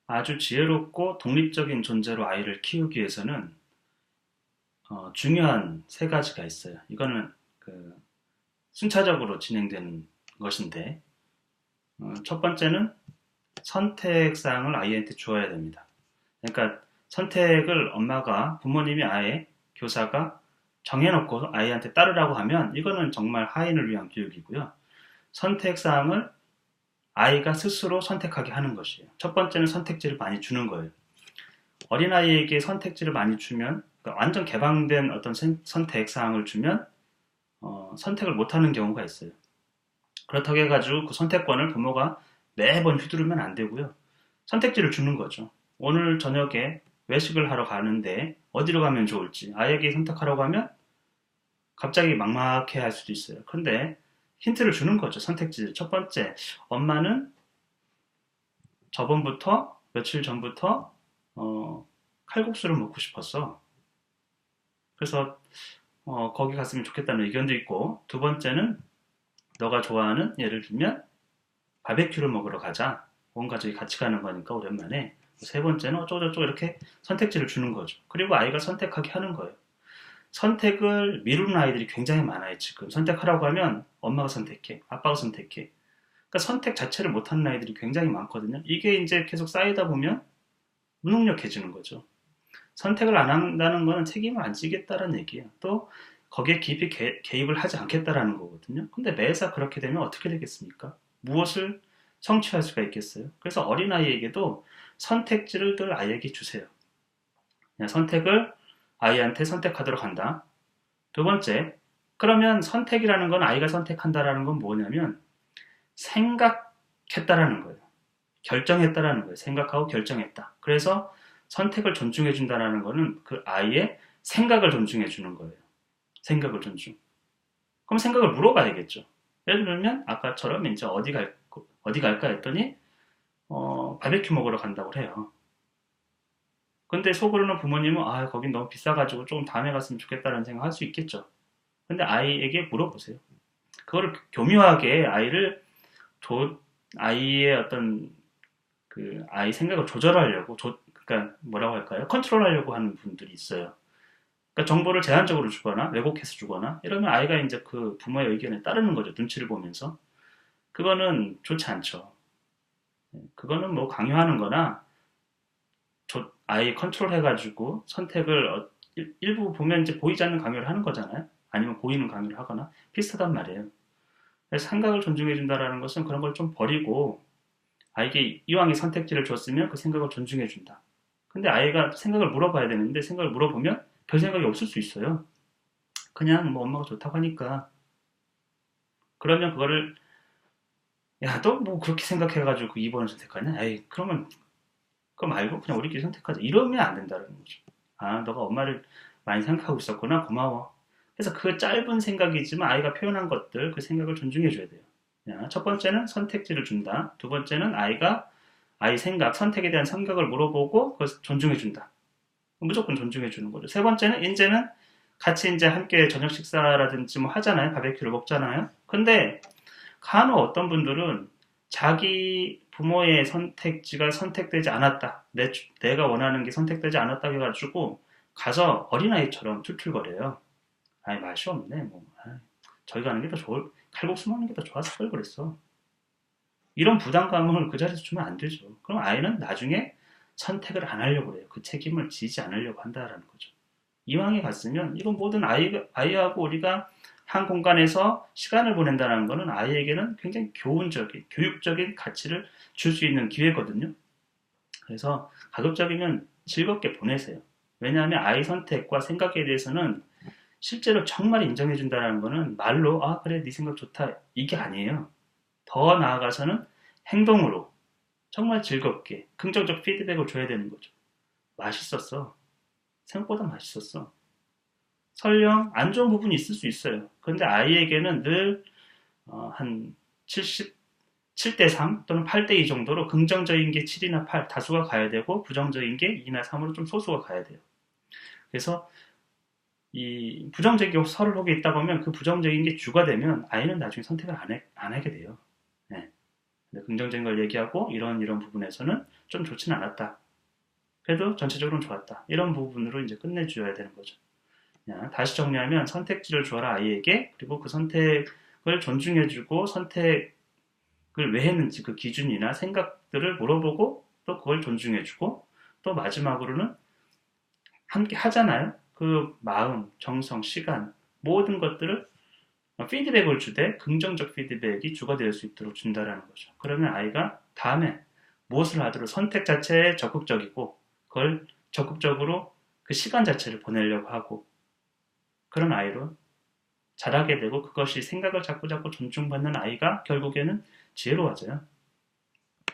아주 지혜롭고 독립적인 존재로 아이를 키우기 위해서는 중요한 세 가지가 있어요. 이거는 그 순차적으로 진행되는 것인데, 첫 번째는 선택사항을 아이한테 주어야 됩니다. 그러니까 선택을 엄마가, 부모님이 아예 교사가 정해놓고 아이한테 따르라고 하면 이거는 정말 하인을 위한 교육이고요. 선택사항을 아이가 스스로 선택하게 하는 것이에요. 첫 번째는 선택지를 많이 주는 거예요. 어린아이에게 선택지를 많이 주면, 그러니까 완전 개방된 어떤 선택사항을 주면 선택을 못하는 경우가 있어요. 그렇다고 해가지고 그 선택권을 부모가 매번 휘두르면 안 되고요. 선택지를 주는 거죠. 오늘 저녁에 외식을 하러 가는데 어디로 가면 좋을지 아이에게 선택하라고 하면 갑자기 막막해 할 수도 있어요. 그런데 힌트를 주는 거죠. 선택지를. 첫 번째, 엄마는 저번부터 며칠 전부터 칼국수를 먹고 싶었어. 그래서 거기 갔으면 좋겠다는 의견도 있고, 두 번째는 너가 좋아하는, 예를 들면 바베큐를 먹으러 가자. 온 가족이 같이 가는 거니까 오랜만에. 세 번째는 어쩌고저쩌고 이렇게 선택지를 주는 거죠. 그리고 아이가 선택하게 하는 거예요. 선택을 미루는 아이들이 굉장히 많아요, 지금. 선택하라고 하면 엄마가 선택해, 아빠가 선택해. 그러니까 선택 자체를 못하는 아이들이 굉장히 많거든요. 이게 이제 계속 쌓이다 보면 무능력해지는 거죠. 선택을 안 한다는 거는 책임을 안 지겠다는 얘기예요. 또 거기에 깊이 개입을 하지 않겠다라는 거거든요. 근데 매사 그렇게 되면 어떻게 되겠습니까? 무엇을 성취할 수가 있겠어요? 그래서 어린아이에게도 선택지를 늘 아이에게 주세요. 그냥 선택을 아이한테 선택하도록 한다. 두 번째, 그러면 선택이라는 건, 아이가 선택한다라는 건 뭐냐면 생각했다라는 거예요. 결정했다라는 거예요. 생각하고 결정했다. 그래서 선택을 존중해 준다라는 거는 그 아이의 생각을 존중해 주는 거예요. 생각을 존중. 그럼 생각을 물어봐야겠죠. 예를 들면 아까처럼 이제 어디 갈까 했더니 바베큐 먹으러 간다고 해요. 근데 속으로는 부모님은 거긴 너무 비싸가지고 조금 다음에 갔으면 좋겠다는 생각 할 수 있겠죠. 근데 아이에게 물어보세요. 그거를 교묘하게 아이의 어떤 그 아이 생각을 조절하려고, 그러니까 뭐라고 할까요? 컨트롤하려고 하는 분들이 있어요. 그러니까 정보를 제한적으로 주거나 왜곡해서 주거나 이러면 아이가 이제 그 부모의 의견에 따르는 거죠. 눈치를 보면서. 그거는 좋지 않죠. 그거는 뭐 강요하는 거나 아이 컨트롤 해가지고 선택을 일부 보면 이제 보이지 않는 강요를 하는 거잖아요. 아니면 보이는 강요를 하거나 비슷하단 말이에요. 그래서 생각을 존중해 준다라는 것은 그런 걸 좀 버리고, 아이에게 이왕에 선택지를 줬으면 그 생각을 존중해 준다. 근데 아이가 생각을 물어봐야 되는데 생각을 물어보면 별 생각이 없을 수 있어요. 그냥 뭐 엄마가 좋다고 하니까. 그러면 그거를, 야, 너 뭐 그렇게 생각해가지고 그 2번을 선택하냐? 에이, 그러면 그거 말고 그냥 우리끼리 선택하자. 이러면 안 된다는 거죠. 너가 엄마를 많이 생각하고 있었구나. 고마워. 그래서 그 짧은 생각이지만 아이가 표현한 것들, 그 생각을 존중해 줘야 돼요. 첫 번째는 선택지를 준다. 두 번째는 아이 생각, 선택에 대한 생각을 물어보고 그것을 존중해 준다. 무조건 존중해 주는 거죠. 세 번째는 이제는 같이 이제 함께 저녁 식사라든지 뭐 하잖아요. 바베큐를 먹잖아요. 근데 간혹 어떤 분들은 자기 부모의 선택지가 선택되지 않았다. 내가 원하는 게 선택되지 않았다 해가지고 가서 어린아이처럼 툴툴거려요. 맛이 없네. 저희 가는 게 더 칼국수 먹는 게 더 좋았을 걸 그랬어. 이런 부담감을 그 자리에서 주면 안 되죠. 그럼 아이는 나중에 선택을 안 하려고 그래요. 그 책임을 지지 않으려고 한다라는 거죠. 이왕에 갔으면 이건 모든 아이하고 우리가 한 공간에서 시간을 보낸다는 것은 아이에게는 굉장히 교육적인 가치를 줄 수 있는 기회거든요. 그래서 가급적이면 즐겁게 보내세요. 왜냐하면 아이 선택과 생각에 대해서는 실제로 정말 인정해준다는 것은 말로 그래 네 생각 좋다 이게 아니에요. 더 나아가서는 행동으로 정말 즐겁게 긍정적 피드백을 줘야 되는 거죠. 맛있었어. 생각보다 맛있었어. 설령 안 좋은 부분이 있을 수 있어요. 그런데 아이에게는 늘 한 7대 3 또는 8대 2 정도로 긍정적인 게 7이나 8 다수가 가야 되고, 부정적인 게 2나 3으로 좀 소수가 가야 돼요. 그래서 이 부정적인 게 서로 속에 있다 보면 그 부정적인 게 주가 되면 아이는 나중에 선택을 안 하게 돼요. 네. 긍정적인 걸 얘기하고 이런 부분에서는 좀 좋진 않았다. 그래도 전체적으로는 좋았다. 이런 부분으로 이제 끝내줘야 되는 거죠. 그냥 다시 정리하면 선택지를 주어라 아이에게. 그리고 그 선택을 존중해주고 선택을 왜 했는지 그 기준이나 생각들을 물어보고 또 그걸 존중해주고 또 마지막으로는 함께 하잖아요. 그 마음, 정성, 시간 모든 것들을 피드백을 주되 긍정적 피드백이 주가 될 수 있도록 준다라는 거죠. 그러면 아이가 다음에 무엇을 하더라도 선택 자체에 적극적이고 그걸 적극적으로 그 시간 자체를 보내려고 하고 그런 아이로 자라게 되고 그것이 생각을 자꾸 존중받는 아이가 결국에는 지혜로워져요.